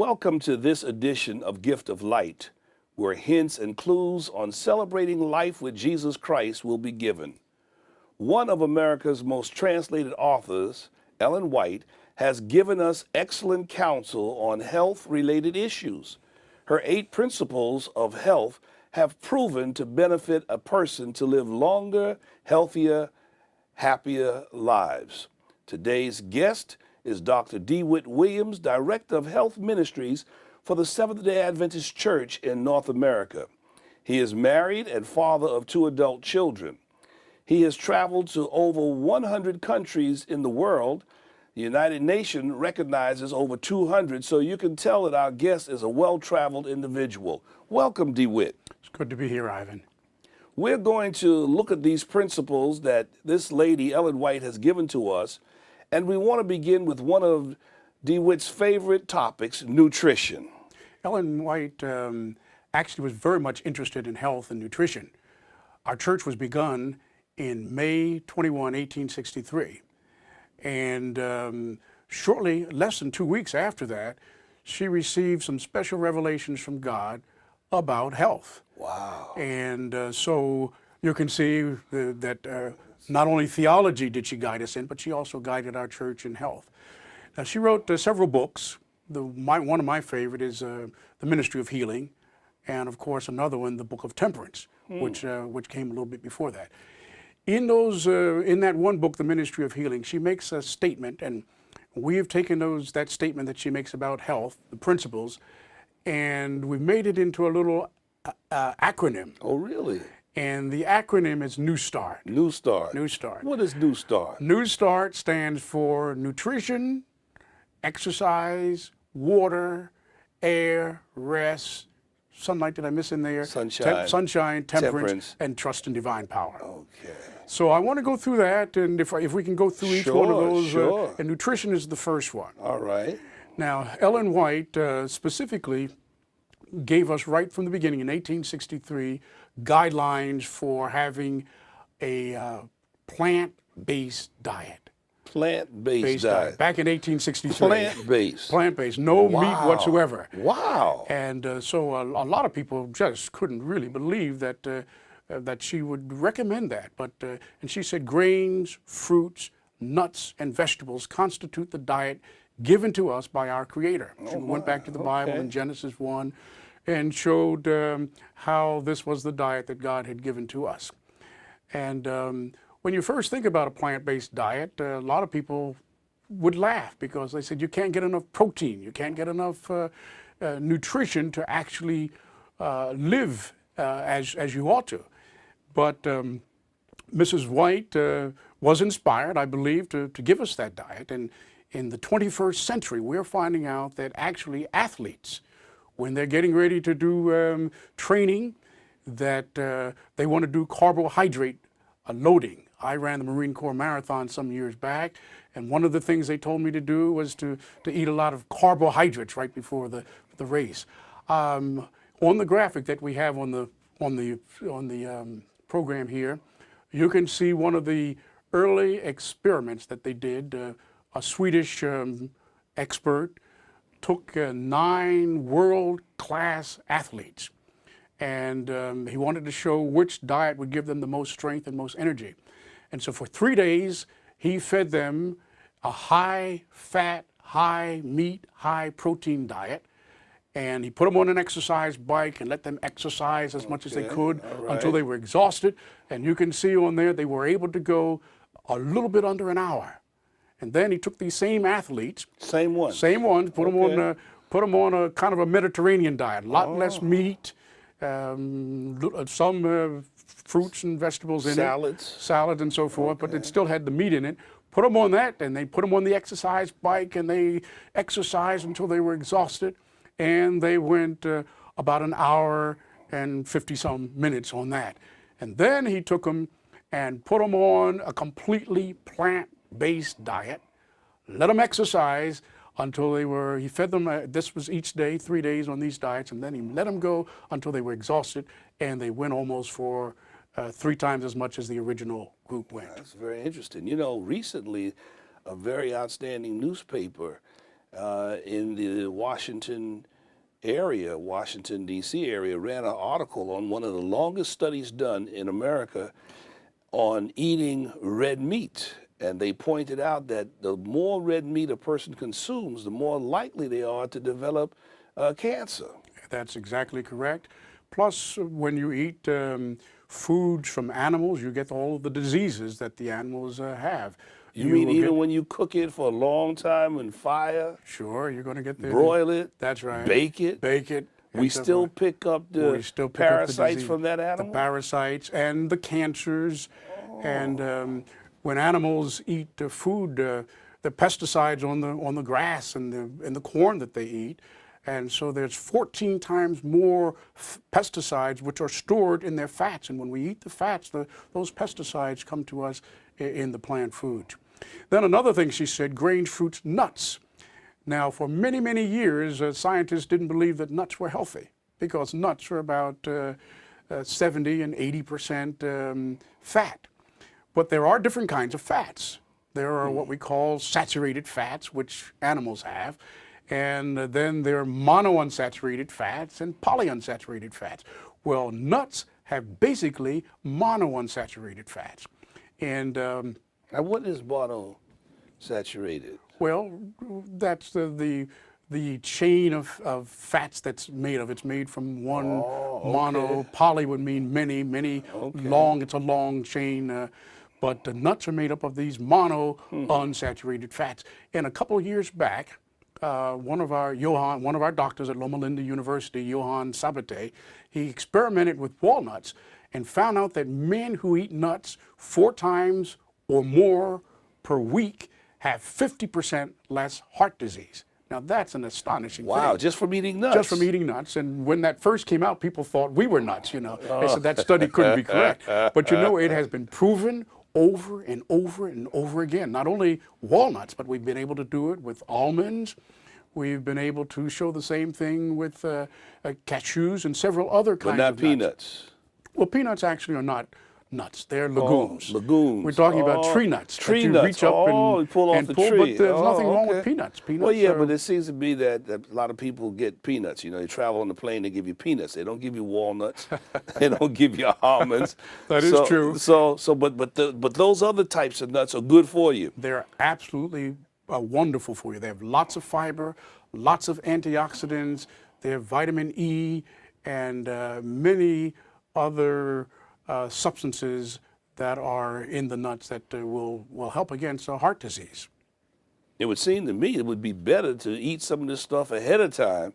Welcome to this edition of Gift of Light, where hints and clues on celebrating life with Jesus Christ will be given. One of America's most translated authors, Ellen White, has given us excellent counsel on health-related issues. Her 8 principles of health have proven to benefit a person to live longer, healthier, happier lives. Today's guest is Dr. DeWitt Williams, Director of Health Ministries for the Seventh-day Adventist Church in North America. He is married and father of 2 adult children. He has traveled to over 100 countries in the world. The United Nations recognizes over 200, so you can tell that our guest is a well-traveled individual. Welcome, DeWitt. It's good to be here, Ivan. We're going to look at these principles that this lady, Ellen White, has given to us, and we want to begin with one of DeWitt's favorite topics, nutrition. Ellen White actually was very much interested in health and nutrition. Our church was begun in May 21, 1863. And shortly, less than 2 weeks after that, she received some special revelations from God about health. Wow. And so you can see that not only theology did she guide us in, but she also guided our church in health. Now, she wrote several books. One of my favorite is The Ministry of Healing, and of course another one, The Book of Temperance, which came a little bit before that. In that one book, The Ministry of Healing, she makes a statement, and we have taken that statement that she makes about health, the principles, and we've made it into a little acronym. Oh, really? And the acronym is Newstart. Newstart. Newstart. What is Newstart? Newstart stands for nutrition, exercise, water, air, rest, sunlight, did I miss in there? Sunshine. Sunshine, temperance, and trust in divine power. Okay. So I want to go through that, and if we can go through each one of those. Sure. And nutrition is the first one. All right. Now, Ellen White specifically gave us right from the beginning in 1863 guidelines for having a plant-based diet. Plant-based diet. Back in 1863. Plant-based. Plant-based, no meat whatsoever. Wow. And so a lot of people just couldn't really believe that she would recommend that. And she said grains, fruits, nuts, and vegetables constitute the diet given to us by our Creator. She went back to the Bible in Genesis 1 and showed how this was the diet that God had given to us. And when you first think about a plant-based diet, a lot of people would laugh because they said you can't get enough protein, you can't get enough nutrition to actually live as you ought to. But Mrs. White was inspired, I believe, to give us that diet. And in the 21st century, we're finding out that actually athletes, when they're getting ready to do training, that they want to do carbohydrate loading. I ran the Marine Corps Marathon some years back, and one of the things they told me to do was to eat a lot of carbohydrates right before the race. On the graphic that we have on the program here, you can see one of the early experiments that they did. A Swedish expert took 9 world-class athletes, and he wanted to show which diet would give them the most strength and most energy. And so for 3 days, he fed them a high-fat, high-meat, high-protein diet, and he put them on an exercise bike and let them exercise as much as they could until they were exhausted. And you can see on there they were able to go a little bit under an hour. And then he took these same athletes, same ones, put them on a kind of a Mediterranean diet, a lot less meat, some fruits and vegetables in it, salads and so forth, but it still had the meat in it. Put them on that, and they put them on the exercise bike, and they exercised until they were exhausted, and they went about an hour and 50-some minutes on that. And then he took them and put them on a completely plant-based diet, let them exercise until he fed them, this was each day, 3 days on these diets, and then he let them go until they were exhausted, and they went almost for 3 times as much as the original group went. That's very interesting. You know, recently, a very outstanding newspaper in the Washington area, Washington, D.C. area, ran an article on one of the longest studies done in America on eating red meat. And they pointed out that the more red meat a person consumes, the more likely they are to develop cancer. That's exactly correct. Plus, when you eat foods from animals, you get all of the diseases that the animals have. You mean will even get- when you cook it for a long time in fire, Sure, you're going to get the broil it, That's right. bake it, Bake it. we and so still forth. pick up the We still pick up the parasites disease, from that the animal? parasites and the cancers. And when animals eat food, the pesticides on the grass and the corn that they eat, and so there's 14 times more pesticides which are stored in their fats. And when we eat the fats, those pesticides come to us in the plant foods. Then another thing she said: grains, fruits, nuts. Now, for many, many years, scientists didn't believe that nuts were healthy because nuts are about 70 and 80% fat. But there are different kinds of fats. There are what we call saturated fats, which animals have, and then there are monounsaturated fats and polyunsaturated fats. Well, nuts have basically monounsaturated fats. And Now, what is monounsaturated? well, that's the chain of fats that's made of. It's made from one mono. Poly would mean many, long. It's a long chain. But the nuts are made up of these monounsaturated fats. And a couple of years back, one of our doctors at Loma Linda University, Johann Sabate, he experimented with walnuts and found out that men who eat nuts 4 times or more per week have 50% less heart disease. Now that's an astonishing thing. Wow, just from eating nuts? Just from eating nuts. And when that first came out, people thought we were nuts, you know. They said that study couldn't be correct. But you know, it has been proven over and over and over again. Not only walnuts, but we've been able to do it with almonds. We've been able to show the same thing with cashews and several other kinds of nuts. But not peanuts? Well, peanuts actually are not nuts. They're legumes. Legumes. We're talking about tree nuts. Tree that you nuts. reach up and pull off and the pull, tree. But there's nothing wrong okay. with peanuts. Peanuts. Well, yeah, are, but it seems to be that a lot of people get peanuts. You know, they travel on the plane, they give you peanuts. They don't give you walnuts. They don't give you almonds. That is true. But those other types of nuts are good for you. They're absolutely wonderful for you. They have lots of fiber, lots of antioxidants. They have vitamin E and many other substances that are in the nuts that will help against heart disease. It would seem to me it would be better to eat some of this stuff ahead of time,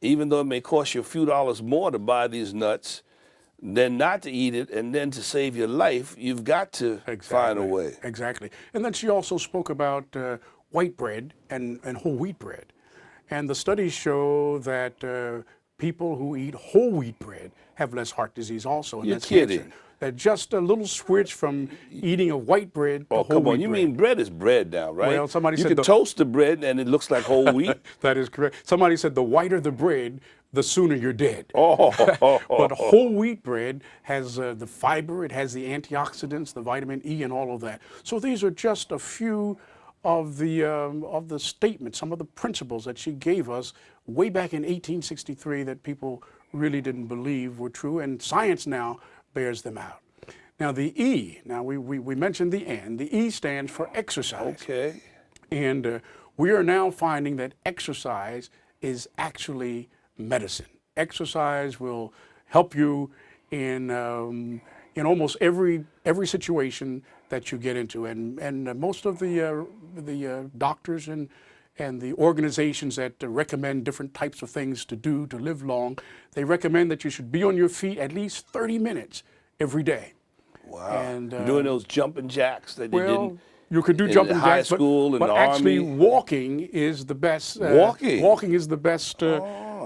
even though it may cost you a few dollars more to buy these nuts, than not to eat it. And then to save your life, you've got to find a way. Exactly. And then she also spoke about white bread and whole wheat bread. And the studies show that people who eat whole wheat bread have less heart disease also. And You're that's kidding. cancer. That just a little switch from eating of white bread to whole Come on, wheat you bread. mean bread is bread now, right? Well, somebody you said can toast the bread and it looks like whole wheat. That is correct. Somebody said the whiter the bread, the sooner you're dead. Oh. But whole wheat bread has the fiber, it has the antioxidants, the vitamin E, and all of that. So these are just a few of the statements, some of the principles that she gave us way back in 1863 that people really didn't believe were true, and science now bears them out. Now the E, now we mentioned the N. The E stands for exercise. Okay. And we are now finding that exercise is actually medicine. Exercise will help you in almost every situation that you get into, and most of the doctors and the organizations that recommend different types of things to do to live long, they recommend that you should be on your feet at least 30 minutes every day. Wow. And doing those jumping jacks that you didn't. You could do in jumping high jacks, school and but the actually Army. walking is the best. Walking? Walking is the best.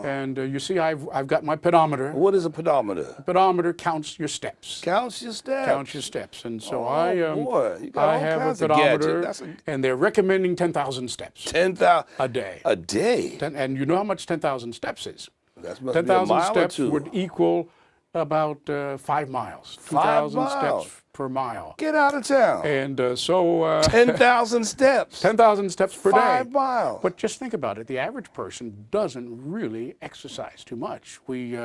And you see, I've got my pedometer. What is a pedometer? Pedometer counts your steps. Counts your steps. Counts your steps. And so boy, you got I all have a kinds of pedometer, gadgets. and they're recommending 10,000 steps 10,000 a day. A day. And you know how much 10,000 steps is? That must be a 10,000 mile or steps two. would equal About 5 miles, 5 2,000 miles. steps per mile. Get out of town. And 10,000 steps. 10,000 steps per day. 5 miles. But just think about it. The average person doesn't really exercise too much. We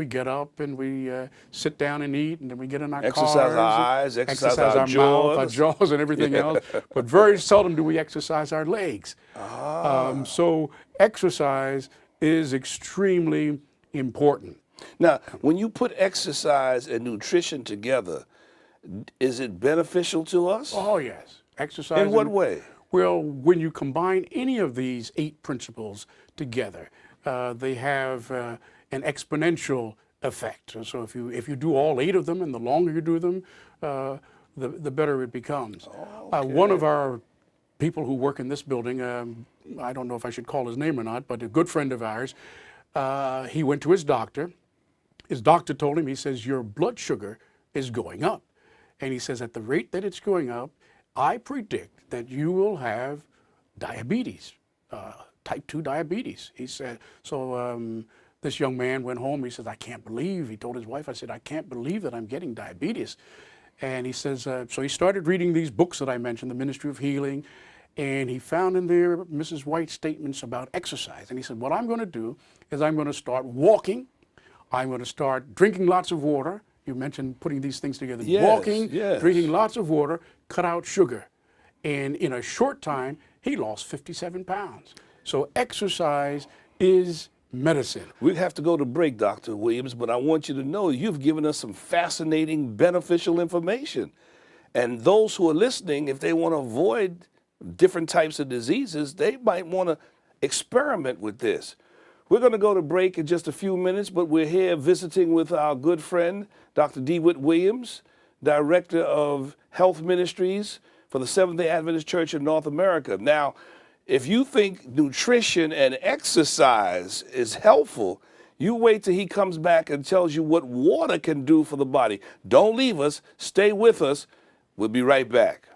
get up and we sit down and eat, and then we get in our Exercise cars. our eyes, exercise our our mouth, our jaws. jaws, and everything else. But very seldom do we exercise our legs. So exercise is extremely important. Now, when you put exercise and nutrition together, is it beneficial to us? Oh, yes. Exercise. In what way? Well, when you combine any of these 8 principles together, they have an exponential effect. So if you do all 8 of them, and the longer you do them, the better it becomes. One of our people who work in this building, I don't know if I should call his name or not, but a good friend of ours, he went to his doctor. His doctor told him, he says, your blood sugar is going up. And he says, at the rate that it's going up, I predict that you will have diabetes, type 2 diabetes. He said, so this young man went home. He says, I can't believe, he told his wife, I said, I can't believe that I'm getting diabetes. And he says, so he started reading these books that I mentioned, The Ministry of Healing, and he found in there Mrs. White's statements about exercise. And he said, what I'm going to do is I'm going to start walking. I'm going to start drinking lots of water. You mentioned putting these things together. Yes, walking, yes. drinking lots of water, cut out sugar. And in a short time, he lost 57 pounds. So exercise is medicine. We have to go to break, Dr. Williams, but I want you to know you've given us some fascinating, beneficial information. And those who are listening, if they want to avoid different types of diseases, they might want to experiment with this. We're going to go to break in just a few minutes, but we're here visiting with our good friend, Dr. DeWitt Williams, Director of Health Ministries for the Seventh-day Adventist Church in North America. Now, if you think nutrition and exercise is helpful, you wait till he comes back and tells you what water can do for the body. Don't leave us. Stay with us. We'll be right back.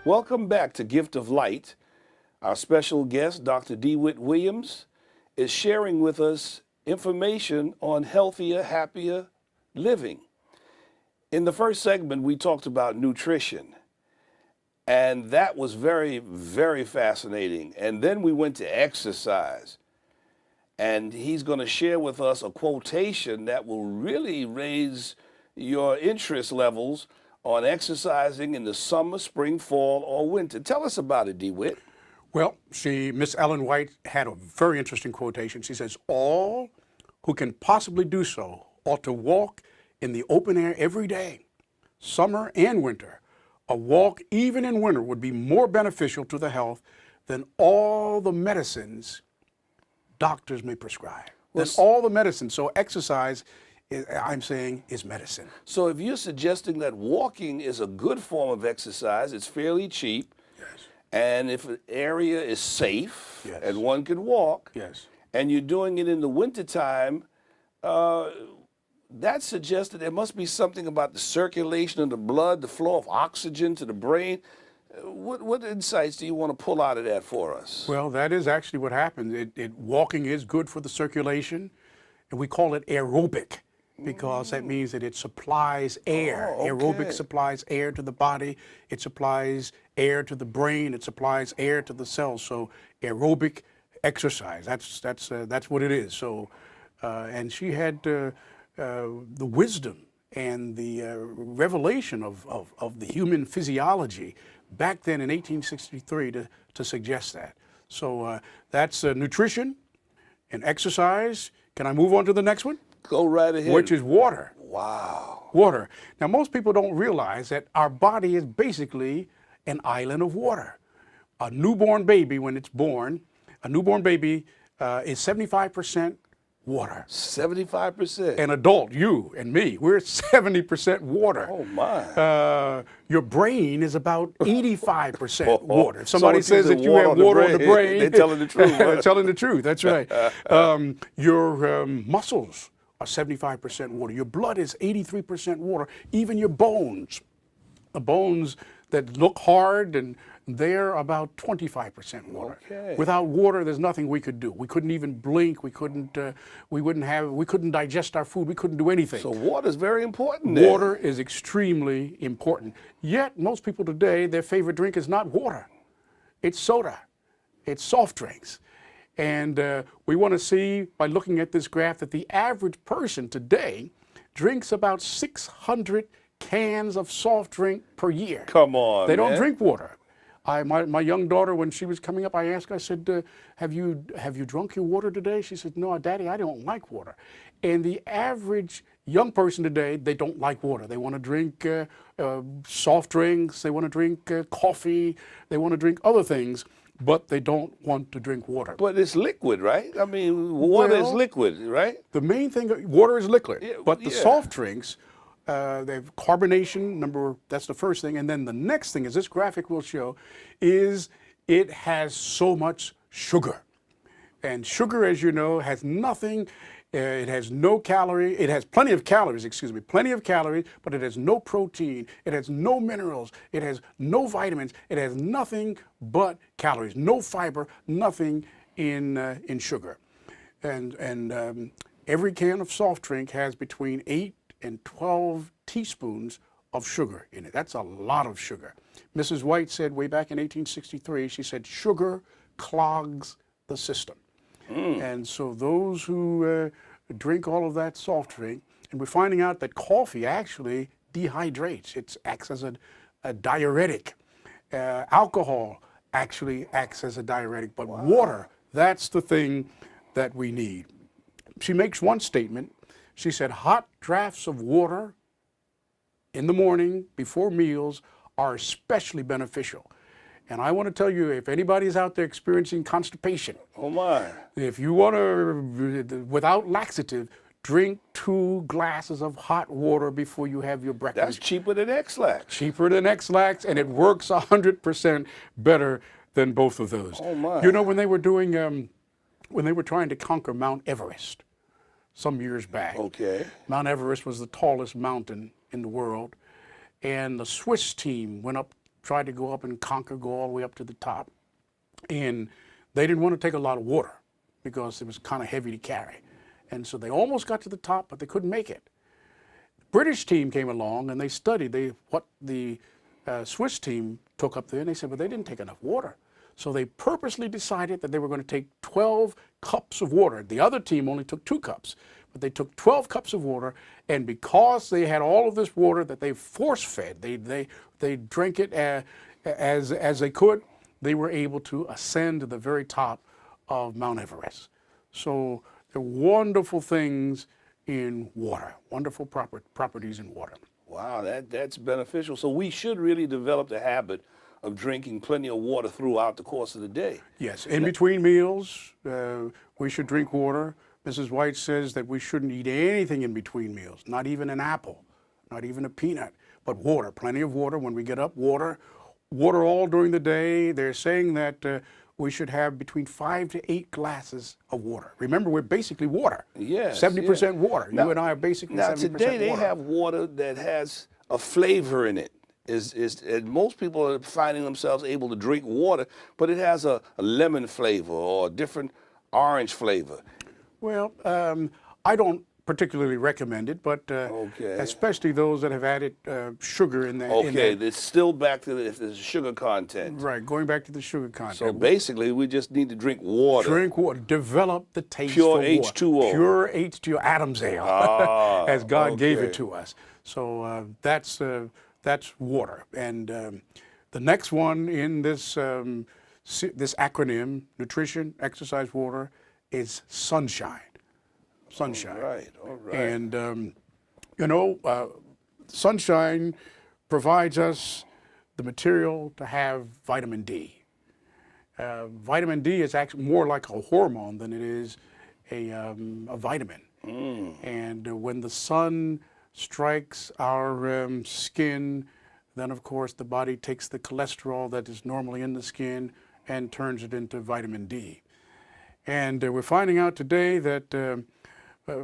Welcome back to Gift of Light. Our special guest, Dr. DeWitt Williams, is sharing with us information on healthier, happier living. In the first segment, we talked about nutrition, and that was very, very fascinating. And then we went to exercise, and he's going to share with us a quotation that will really raise your interest levels on exercising in the summer, spring, fall, or winter. Tell us about it, DeWitt. Well, Miss Ellen White had a very interesting quotation. She says, all who can possibly do so ought to walk in the open air every day, summer and winter. A walk, even in winter, would be more beneficial to the health than all the medicines doctors may prescribe. Than all the medicines. So exercise, I'm saying, is medicine. So if you're suggesting that walking is a good form of exercise, it's fairly cheap, Yes. and if an area is safe Yes. and one can walk, Yes. and you're doing it in the wintertime, that suggests that there must be something about the circulation of the blood, the flow of oxygen to the brain. What insights do you want to pull out of that for us? Well, that is actually what happens. Walking is good for the circulation, and we call it aerobic, because that means that it supplies air. Oh, okay. Aerobic supplies air to the body. It supplies air to the brain. It supplies air to the cells. So aerobic exercise. That's what it is. So, and she had the wisdom and the revelation of the human physiology back then in 1863 to suggest that. So that's nutrition and exercise. Can I move on to the next one? Go right ahead. Which is water. Wow. Water. Now, most people don't realize that our body is basically an island of water. A newborn baby, when it's born, a newborn baby is 75% water. 75%. An adult, you and me, we're 70% water. Oh my. Your brain is about 85% water. If So somebody what you says said, that you have water on the brain, they're telling the truth. they're Huh? telling the truth. That's right. Your muscles are 75% water. Your blood is 83% water. Even your bones, the bones that look hard, and they're about 25% water. Okay. Without water, there's nothing we could do. We couldn't even blink. We couldn't digest our food. We couldn't do anything. So water is very important then. Water is extremely important. Yet most people today, their favorite drink is not water. It's soda. It's soft drinks. And we want to see, by looking at this graph, that the average person today drinks about 600 cans of soft drink per year. Come on, They don't man. drink water. My young daughter, when she was coming up, I asked her, I said, have you drunk your water today? She said, no, Daddy, I don't like water. And the average young person today, they don't like water. They want to drink soft drinks, they want to drink coffee, they want to drink other things, but they don't want to drink water. But it's liquid, right? I mean, water is Well, liquid, right? The main thing, water is liquid, Yeah, but the yeah. soft drinks, they have carbonation, that's the first thing. And then the next thing, as this graphic will show, is it has so much sugar. And sugar, as you know, has nothing, it has no calorie, it has plenty of calories, plenty of calories, but it has no protein, it has no minerals, it has no vitamins, it has nothing but calories, no fiber, nothing in sugar. And every can of soft drink has between 8 and 12 teaspoons of sugar in it. That's a lot of sugar. Mrs. White said way back in 1863, she said, sugar clogs the system. And so those who drink all of that soft drink, and we're finding out that coffee actually dehydrates. It acts as a diuretic. Alcohol actually acts as a diuretic, but water, that's the thing that we need. She makes one statement. She said, hot drafts of water in the morning before meals are especially beneficial. And I want to tell you, if anybody's out there experiencing constipation, Oh my. if you want to, without laxative, drink 2 glasses of hot water before you have your breakfast. That's cheaper than X-Lax. Cheaper than X-Lax, and it works 100% better than both of those. Oh my. You know, when they were doing, when they were trying to conquer Mount Everest some years back. Okay. Mount Everest was the tallest mountain in the world, and the Swiss team went up, tried to go up and conquer, go all the way up to the top, and they didn't want to take a lot of water because it was kind of heavy to carry, and so they almost got to the top, but they couldn't make it. The British team came along and they studied what the Swiss team took up there, and they said, but they didn't take enough water. So they purposely decided that they were going to take 12 cups of water. The other team only took 2 cups, but they took 12 cups of water, and because they had all of this water that they force-fed, they drank it as they could, they were able to ascend to the very top of Mount Everest. So there are wonderful things in water, wonderful properties in water. Wow, that's beneficial. So we should really develop the habit of drinking plenty of water throughout the course of the day. Yes, in between meals, we should drink water. Mrs. White says that we shouldn't eat anything in between meals, not even an apple, not even a peanut, but water, plenty of water. When we get up, water all during the day. They're saying that we should have between 5 to 8 glasses of water. Remember, we're basically water. Yes. 70% water. Now, you and I are basically 70% now water. today they have water that has a flavor in it. And most people are finding themselves able to drink water, but it has a lemon flavor or a different orange flavor. Well, I don't particularly recommend it, but especially those that have added sugar in there. Okay, it's still back to the sugar content. Right, going back to the sugar content. So basically, we just need to drink water. Drink water. Develop the taste Pure for water. H2O. Pure H2O, Adam's ale, as God gave it to us. So that's water. And the next one in this this acronym, nutrition, exercise, water, is sunshine. Sunshine. All right. And you know, sunshine provides us the material to have vitamin D. Vitamin D is actually more like a hormone than it is a vitamin. And when the sun strikes our skin, then of course the body takes the cholesterol that is normally in the skin and turns it into vitamin D. And we're finding out today that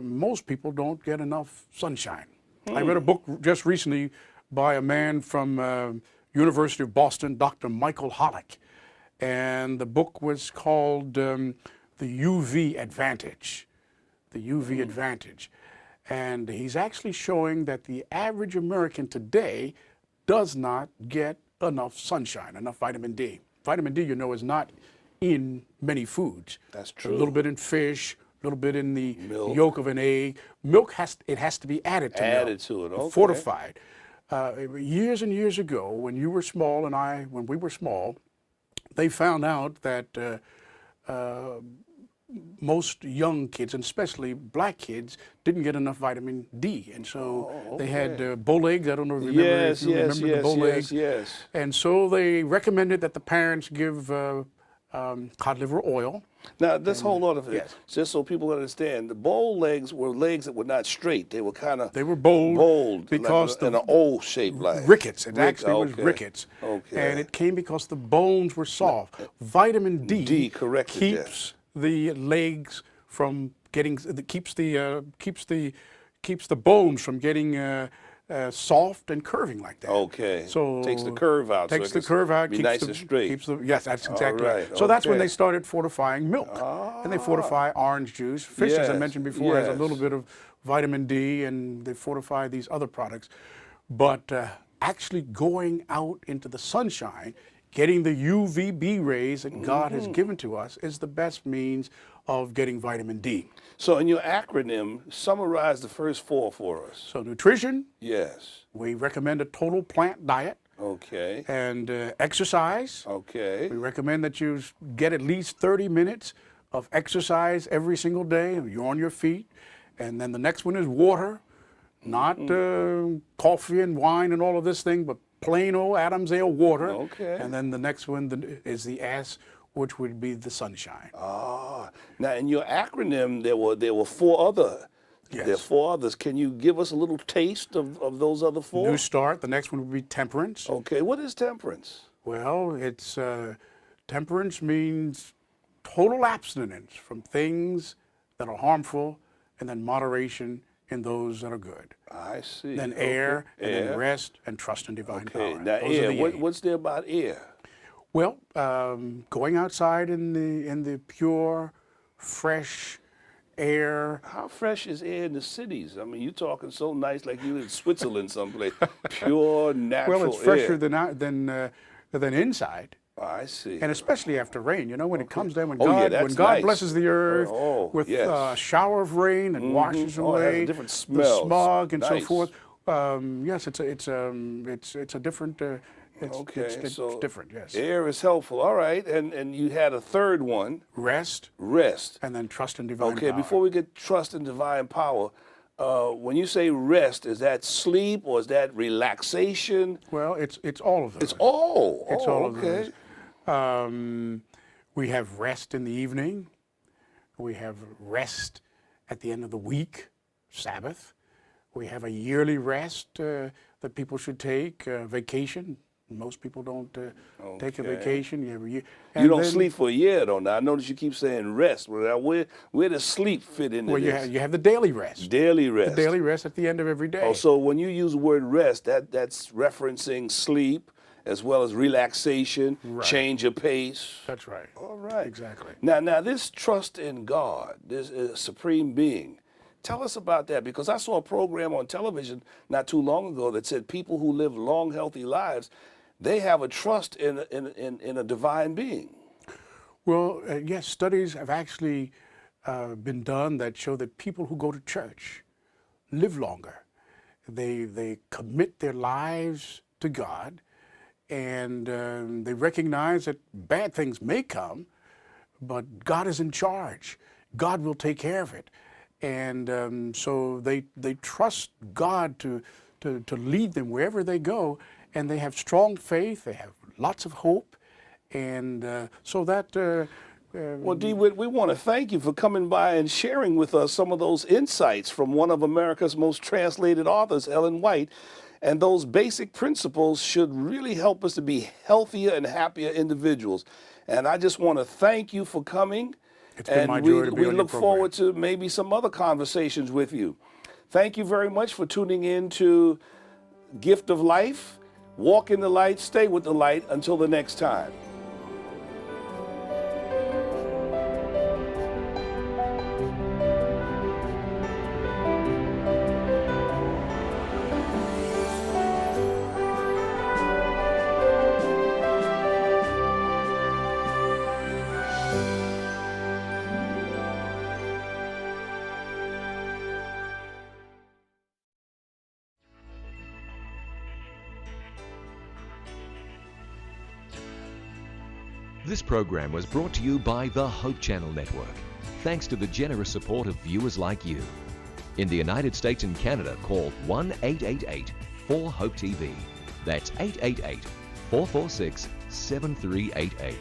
most people don't get enough sunshine. I read a book just recently by a man from University of Boston, Dr. Michael Hollick, and the book was called The UV Advantage. The UV Advantage. And he's actually showing that the average American today does not get enough sunshine, enough vitamin D. Vitamin D, you know, is not in many foods. That's true. A little bit in fish, a little bit in the Milk. yolk of an egg. Milk has to be added to milk. Added to it, okay. Fortified. Years and years ago, when you were small and when we were small, they found out that most young kids, and especially black kids, didn't get enough vitamin D, and so they had bow legs. I don't know if you remember, the bow legs. Yes. And so they recommended that the parents give cod liver oil. Now, let's hold on to it. Yes. Just so people understand, the bow legs were legs that were not straight. They were kind of... They were bold because like in an O shape, like rickets. It actually was rickets. Okay. And it came because the bones were soft. Vitamin D corrected keeps the legs from getting, keeps the bones from getting soft and curving like that. Okay. So takes the curve out. Takes so the curve out. Be keeps nice the, and straight. Keeps the, yes, that's exactly right. right. So that's when Okay. they started fortifying milk. And they fortify orange juice. Fish, as I mentioned before, has a little bit of vitamin D, and they fortify these other products. But actually going out into the sunshine, getting the UVB rays that God has given to us is the best means of getting vitamin D. So in your acronym, summarize the first four for us. So nutrition, Yes. we recommend a total plant diet. Okay. And exercise. Okay. We recommend that you get at least 30 minutes of exercise every single day. You're on your feet. And then the next one is water, not coffee and wine and all of this thing, but plain old Adam's ale water. Okay. And then the next one is the S, which would be the sunshine. Now in your acronym, there were four other. Yes. There are four others. Can you give us a little taste of those other four? Newstart. The next one would be temperance. Okay. What is temperance? Well, it's temperance means total abstinence from things that are harmful, and then moderation in those that are good. I see. Then air, and then rest, and trust in divine Okay. power. Now Those are air. the eight. What's there about air? Well, going outside in the pure, fresh air. How fresh is air in the cities? I mean, you're talking so nice, like you in Switzerland someplace. Pure, natural air. Well, it's fresher than inside. I see. And especially after rain, you know, when it comes down, when that's God nice. blesses the earth with yes. a shower of rain that washes Oh, it has a away different the smell. smog and so Nice. forth. Yes, it's a different. It's so different. Yes. Air is helpful. All right, and you had a third one. Rest, Rest. and then trust in divine power. Okay, before we get trust in divine power, when you say rest, is that sleep or is that relaxation? Well, it's all of those. It's all. It's all of okay. those. We have rest in the evening. We have rest at the end of the week, Sabbath. We have a yearly rest that people should take, vacation. Most people don't take a vacation. You have a year. You don't sleep for a year, though. Now, I notice you keep saying rest. Well, where does sleep fit into well, this? you have the daily rest. Daily rest. The daily rest at the end of every day. Oh, so when you use the word rest, that's referencing sleep as well as relaxation, change of pace. That's right. All right. Exactly. Now this trust in God, this supreme being, tell us about that, because I saw a program on television not too long ago that said people who live long, healthy lives, they have a trust in a divine being. Well, yes, studies have actually been done that show that people who go to church live longer. They commit their lives to God, and they recognize that bad things may come, but God is in charge. God will take care of it. And so they trust God to lead them wherever they go, and they have strong faith, they have lots of hope, and so that Well, DeWitt, we want to thank you for coming by and sharing with us some of those insights from one of America's most translated authors, Ellen White. And those basic principles should really help us to be healthier and happier individuals. And I just want to thank you for coming. It's been my And joy to be we on your look program. forward to maybe some other conversations with you. Thank you very much for tuning in to Gift of Life. Walk in the light, stay with the light until the next time. This program was brought to you by the Hope Channel Network, thanks to the generous support of viewers like you. In the United States and Canada, call 1-888-4-HOPE-TV. That's 888-446-7388.